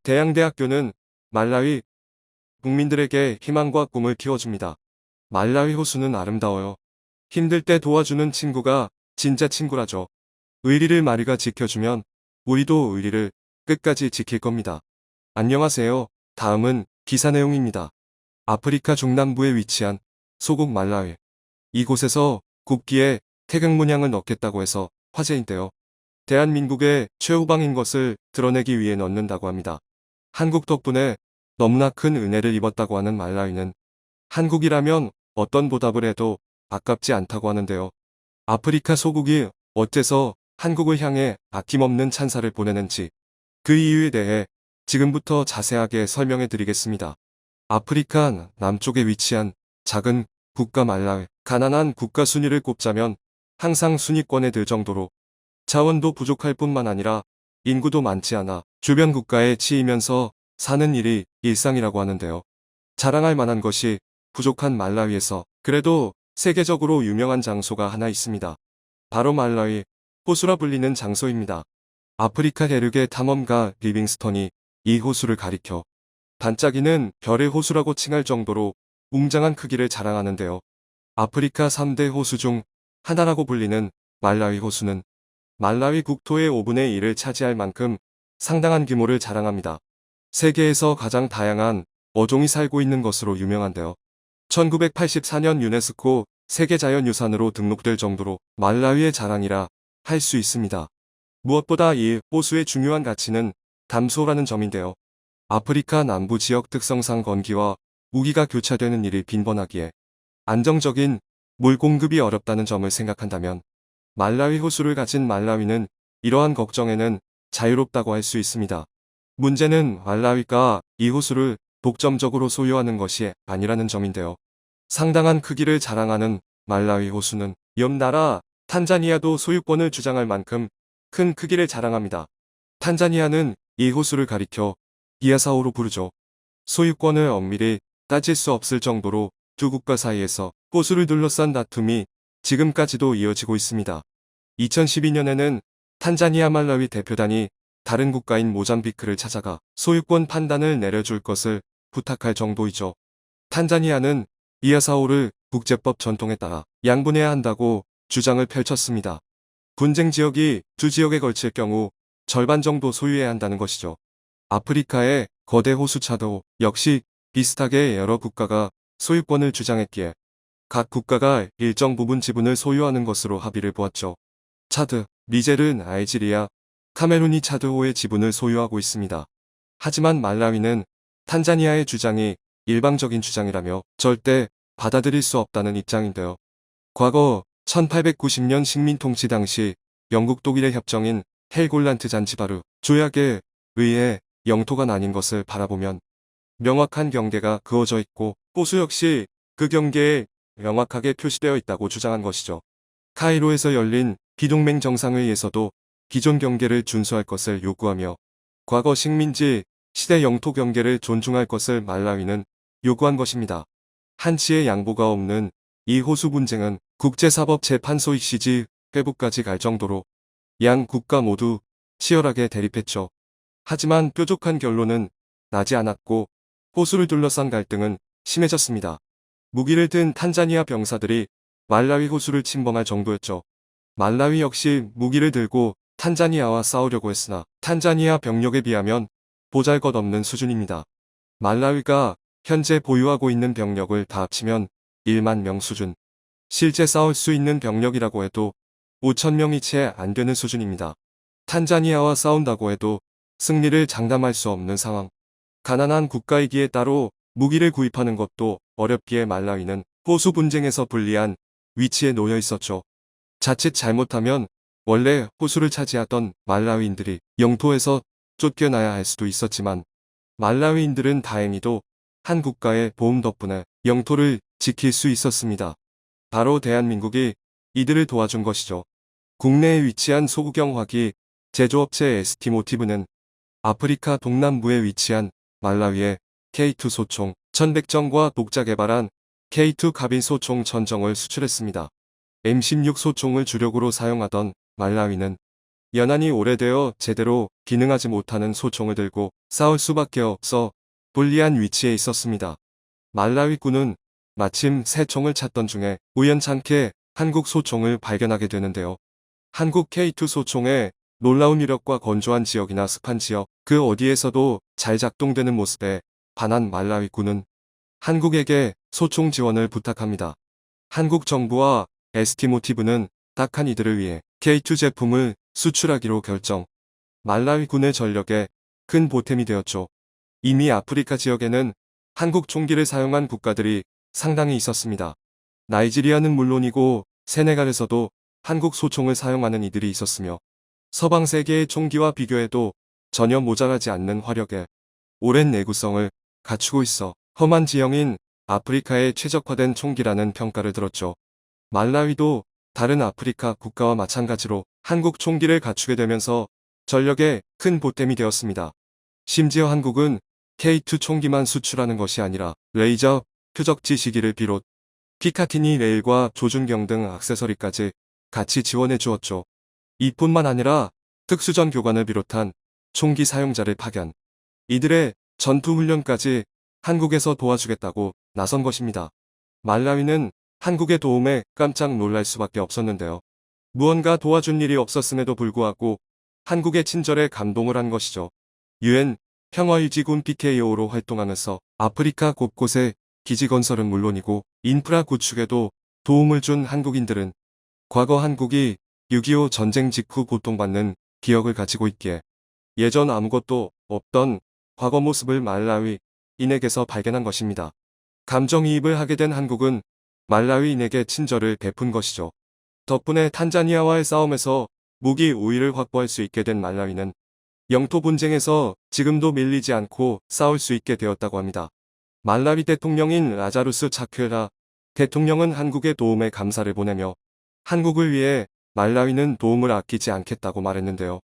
대양대학교는 말라위 국민들에게 희망과 꿈을 키워줍니다. 말라위 호수는 아름다워요. 힘들 때 도와주는 친구가 진짜 친구라죠. 의리를 마리가 지켜주면 우리도 의리를 끝까지 지킬 겁니다. 안녕하세요. 다음은 기사 내용입니다. 아프리카 중남부에 위치한 소국 말라위. 이곳에서 국기에 태극 문양을 넣겠다고 해서 화제인데요. 대한민국의 최후방인 것을 드러내기 위해 넣는다고 합니다. 한국 덕분에 너무나 큰 은혜를 입었다고 하는 말라위는 한국이라면 어떤 보답을 해도 아깝지 않다고 하는데요. 아프리카 소국이 어째서 한국을 향해 아낌없는 찬사를 보내는지 그 이유에 대해 지금부터 자세하게 설명해 드리겠습니다. 아프리카 남쪽에 위치한 작은 국가 말라위. 가난한 국가 순위를 꼽자면 항상 순위권에 들 정도로 자원도 부족할 뿐만 아니라 인구도 많지 않아 주변 국가에 치이면서 사는 일이 일상이라고 하는데요. 자랑할 만한 것이 부족한 말라위에서 그래도 세계적으로 유명한 장소가 하나 있습니다. 바로 말라위 호수라 불리는 장소입니다. 아프리카 대륙의 탐험가 리빙스턴이 이 호수를 가리켜 반짝이는 별의 호수라고 칭할 정도로 웅장한 크기를 자랑하는데요. 아프리카 3대 호수 중 하나라고 불리는 말라위 호수는 말라위 국토의 5분의 1을 차지할 만큼 상당한 규모를 자랑합니다. 세계에서 가장 다양한 어종이 살고 있는 것으로 유명한데요. 1984년 유네스코 세계자연유산으로 등록될 정도로 말라위의 자랑이라 할 수 있습니다. 무엇보다 이 호수의 중요한 가치는 담수호라는 점인데요. 아프리카 남부 지역 특성상 건기와 우기가 교차되는 일이 빈번하기에 안정적인 물 공급이 어렵다는 점을 생각한다면 말라위 호수를 가진 말라위는 이러한 걱정에는 자유롭다고 할 수 있습니다. 문제는 말라위가 이 호수를 독점적으로 소유하는 것이 아니라는 점인데요. 상당한 크기를 자랑하는 말라위 호수는 옆 나라 탄자니아도 소유권을 주장할 만큼 큰 크기를 자랑합니다. 탄자니아는 이 호수를 가리켜 비아사오로 부르죠. 소유권을 엄밀히 따질 수 없을 정도로 두 국가 사이에서 호수를 둘러싼 다툼이 지금까지도 이어지고 있습니다. 2012년에는 탄자니아 말라위 대표단이 다른 국가인 모잠비크를 찾아가 소유권 판단을 내려줄 것을 부탁할 정도이죠. 탄자니아는 비아사오를 국제법 전통에 따라 양분해야 한다고 주장을 펼쳤습니다. 분쟁 지역이 두 지역에 걸칠 경우 절반 정도 소유해야 한다는 것이죠. 아프리카의 거대 호수차도 역시 비슷하게 여러 국가가 소유권을 주장했기에 각 국가가 일정 부분 지분을 소유하는 것으로 합의를 보았죠. 차드, 니제르, 나이지리아, 카메룬이 차드호의 지분을 소유하고 있습니다. 하지만 말라위는 탄자니아의 주장이 일방적인 주장이라며 절대 받아들일 수 없다는 입장인데요. 과거 1890년 식민통치 당시 영국 독일의 협정인 헬골란트 잔지바르 조약에 의해 영토가 나뉜 것을 바라보면 명확한 경계가 그어져 있고 호수 역시 그 경계에 명확하게 표시되어 있다고 주장한 것이죠. 카이로에서 열린 비동맹 정상회의에서도 기존 경계를 준수할 것을 요구하며 과거 식민지 시대 영토 경계를 존중할 것을 말라위는 요구한 것입니다. 한치의 양보가 없는 이 호수 분쟁은 국제사법재판소 ICJ 회부까지 갈 정도로 양 국가 모두 치열하게 대립했죠. 하지만 뾰족한 결론은 나지 않았고 호수를 둘러싼 갈등은 심해졌습니다. 무기를 든 탄자니아 병사들이 말라위 호수를 침범할 정도였죠. 말라위 역시 무기를 들고 탄자니아와 싸우려고 했으나 탄자니아 병력에 비하면 보잘것없는 수준입니다. 말라위가 현재 보유하고 있는 병력을 다 합치면 1만 명 수준. 실제 싸울 수 있는 병력이라고 해도 5,000명이 채 안 되는 수준입니다. 탄자니아와 싸운다고 해도 승리를 장담할 수 없는 상황. 가난한 국가이기에 따로 무기를 구입하는 것도 어렵기에 말라위는 호수 분쟁에서 불리한 위치에 놓여 있었죠. 자칫 잘못하면 원래 호수를 차지하던 말라위인들이 영토에서 쫓겨나야 할 수도 있었지만 말라위인들은 다행히도 한 국가의 보험 덕분에 영토를 지킬 수 있었습니다. 바로 대한민국이 이들을 도와준 것이죠. 국내에 위치한 소국영화기 제조업체 에스티모티브는 아프리카 동남부에 위치한 말라위의 K2 소총 1100정과 독자 개발한 K2 카빈 소총 1000정을 수출했습니다. M16 소총을 주력으로 사용하던 말라위는 연한이 오래되어 제대로 기능하지 못하는 소총을 들고 싸울 수밖에 없어 불리한 위치에 있었습니다. 말라위군은 마침 새 총을 찾던 중에 우연찮게 한국 소총을 발견하게 되는데요. 한국 K2 소총의 놀라운 위력과 건조한 지역이나 습한 지역, 그 어디에서도 잘 작동되는 모습에 반한 말라위군은 한국에게 소총 지원을 부탁합니다. 한국 정부와 ST모티브는 딱한 이들을 위해 K2 제품을 수출하기로 결정. 말라위군의 전력에 큰 보탬이 되었죠. 이미 아프리카 지역에는 한국 총기를 사용한 국가들이 상당히 있었습니다. 나이지리아는 물론이고 세네갈에서도 한국 소총을 사용하는 이들이 있었으며 서방 세계의 총기와 비교해도 전혀 모자라지 않는 화력에 오랜 내구성을 갖추고 있어 험한 지형인 아프리카에 최적화된 총기라는 평가를 들었죠. 말라위도 다른 아프리카 국가와 마찬가지로 한국 총기를 갖추게 되면서 전력에 큰 보탬이 되었습니다. 심지어 한국은 K2 총기만 수출하는 것이 아니라 레이저, 표적지 시기를 비롯 피카티니 레일과 조준경 등 액세서리까지 같이 지원해 주었죠. 이뿐만 아니라 특수전 교관을 비롯한 총기 사용자를 파견, 이들의 전투 훈련까지 한국에서 도와주겠다고 나선 것입니다. 말라위는 한국의 도움에 깜짝 놀랄 수밖에 없었는데요. 무언가 도와준 일이 없었음에도 불구하고 한국의 친절에 감동을 한 것이죠. UN 평화유지군 PKO로 활동하면서 아프리카 곳곳에 기지 건설은 물론이고 인프라 구축에도 도움을 준 한국인들은 과거 한국이 6.25 전쟁 직후 고통받는 기억을 가지고 있기에 예전 아무것도 없던 과거 모습을 말라위인에게서 발견한 것입니다. 감정이입을 하게 된 한국은 말라위인에게 친절을 베푼 것이죠. 덕분에 탄자니아와의 싸움에서 무기 우위를 확보할 수 있게 된 말라위는 영토 분쟁에서 지금도 밀리지 않고 싸울 수 있게 되었다고 합니다. 말라위 대통령인 라자루스 차퀴라 대통령은 한국의 도움에 감사를 보내며 한국을 위해 말라위는 도움을 아끼지 않겠다고 말했는데요.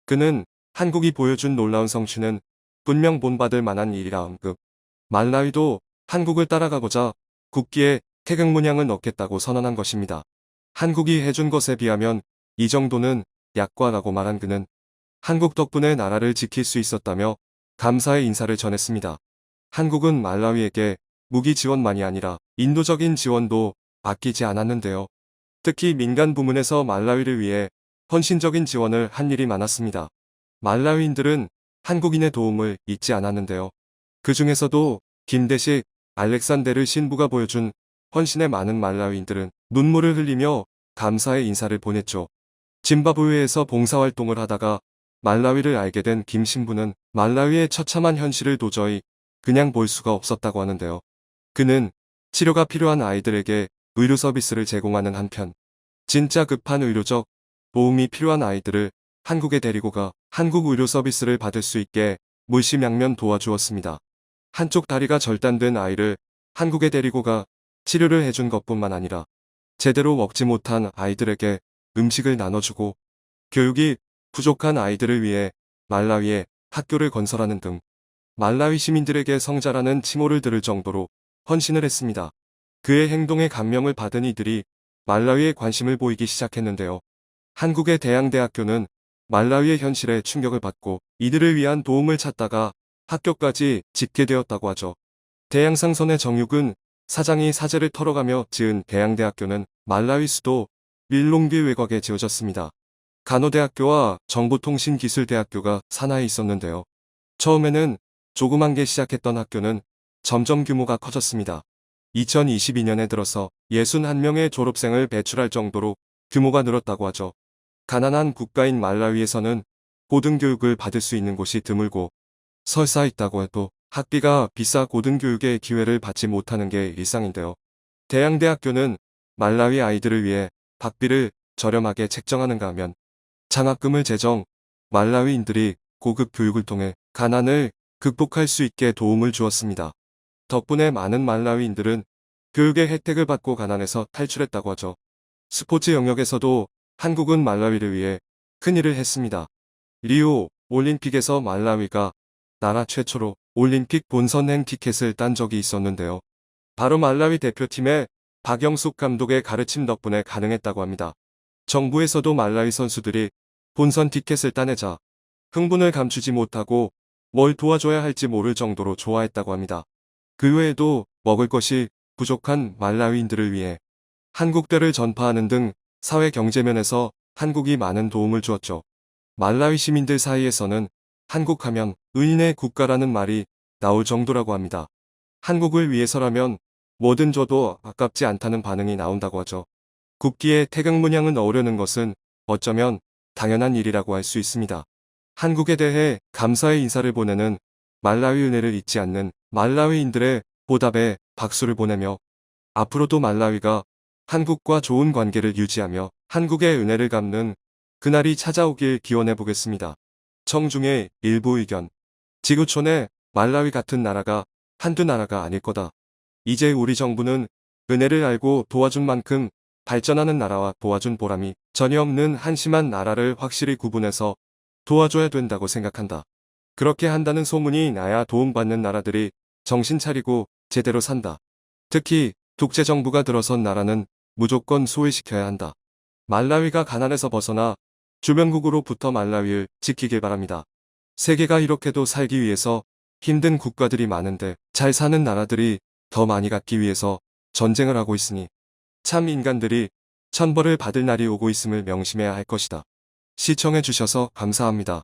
그는 한국이 보여준 놀라운 성취는 분명 본받을 만한 일이라 언급. 말라위도 한국을 따라가고자 국기에 태극문양을 넣겠다고 선언한 것입니다. 한국이 해준 것에 비하면 이 정도는 약과라고 말한 그는 한국 덕분에 나라를 지킬 수 있었다며 감사의 인사를 전했습니다. 한국은 말라위에게 무기 지원만이 아니라 인도적인 지원도 아끼지 않았는데요. 특히 민간 부문에서 말라위를 위해 헌신적인 지원을 한 일이 많았습니다. 말라위인들은 한국인의 도움을 잊지 않았는데요. 그 중에서도 김대식, 알렉산데르 신부가 보여준 헌신의 많은 말라위인들은 눈물을 흘리며 감사의 인사를 보냈죠. 짐바브웨에서 봉사활동을 하다가 말라위를 알게 된 김 신부는 말라위의 처참한 현실을 도저히 그냥 볼 수가 없었다고 하는데요. 그는 치료가 필요한 아이들에게 의료 서비스를 제공하는 한편 진짜 급한 의료적 도움이 필요한 아이들을 한국에 데리고 가 한국 의료 서비스를 받을 수 있게 물심양면 도와주었습니다. 한쪽 다리가 절단된 아이를 한국에 데리고 가 치료를 해준 것뿐만 아니라 제대로 먹지 못한 아이들에게 음식을 나눠주고 교육이 부족한 아이들을 위해 말라위에 학교를 건설하는 등 말라위 시민들에게 성자라는 칭호를 들을 정도로 헌신을 했습니다. 그의 행동에 감명을 받은 이들이 말라위에 관심을 보이기 시작했는데요. 한국의 대양대학교는 말라위의 현실에 충격을 받고 이들을 위한 도움을 찾다가 학교까지 짓게 되었다고 하죠. 대양상선의 정육은 사장이 사재를 털어가며 지은 대양대학교는 말라위 수도 릴롱귀 외곽에 지어졌습니다. 간호대학교와 정보통신기술대학교가 산하에 있었는데요. 처음에는 조그만 게 시작했던 학교는 점점 규모가 커졌습니다. 2022년에 들어서 61명의 졸업생을 배출할 정도로 규모가 늘었다고 하죠. 가난한 국가인 말라위에서는 고등교육을 받을 수 있는 곳이 드물고 설사 있다고 해도 학비가 비싸 고등교육의 기회를 받지 못하는 게 일상인데요. 대양대학교는 말라위 아이들을 위해 학비를 저렴하게 책정하는가 하면 장학금을 제정, 말라위인들이 고급 교육을 통해 가난을 극복할 수 있게 도움을 주었습니다. 덕분에 많은 말라위인들은 교육의 혜택을 받고 가난에서 탈출했다고 하죠. 스포츠 영역에서도 한국은 말라위를 위해 큰일을 했습니다. 리우 올림픽에서 말라위가 나라 최초로 올림픽 본선행 티켓을 딴 적이 있었는데요. 바로 말라위 대표팀의 박영숙 감독의 가르침 덕분에 가능했다고 합니다. 정부에서도 말라위 선수들이 본선 티켓을 따내자 흥분을 감추지 못하고 뭘 도와줘야 할지 모를 정도로 좋아했다고 합니다. 그 외에도 먹을 것이 부족한 말라위인들을 위해 한국대를 전파하는 등 사회 경제면에서 한국이 많은 도움을 주었죠. 말라위 시민들 사이에서는 한국하면 의인의 국가라는 말이 나올 정도라고 합니다. 한국을 위해서라면 뭐든 줘도 아깝지 않다는 반응이 나온다고 하죠. 국기에 태극문양을 넣으려는 것은 어쩌면 당연한 일이라고 할 수 있습니다. 한국에 대해 감사의 인사를 보내는 말라위 은혜를 잊지 않는 말라위인들의 보답에 박수를 보내며 앞으로도 말라위가 한국과 좋은 관계를 유지하며 한국의 은혜를 갚는 그날이 찾아오길 기원해 보겠습니다. 청중의 일부 의견. 지구촌에 말라위 같은 나라가 한두 나라가 아닐 거다. 이제 우리 정부는 은혜를 알고 도와준 만큼 발전하는 나라와 도와준 보람이 전혀 없는 한심한 나라를 확실히 구분해서 도와줘야 된다고 생각한다. 그렇게 한다는 소문이 나야 도움받는 나라들이 정신 차리고 제대로 산다. 특히 독재 정부가 들어선 나라는 무조건 소외시켜야 한다. 말라위가 가난에서 벗어나 주변국으로부터 말라위를 지키길 바랍니다. 세계가 이렇게도 살기 위해서 힘든 국가들이 많은데 잘 사는 나라들이 더 많이 갖기 위해서 전쟁을 하고 있으니 참 인간들이 천벌을 받을 날이 오고 있음을 명심해야 할 것이다. 시청해주셔서 감사합니다.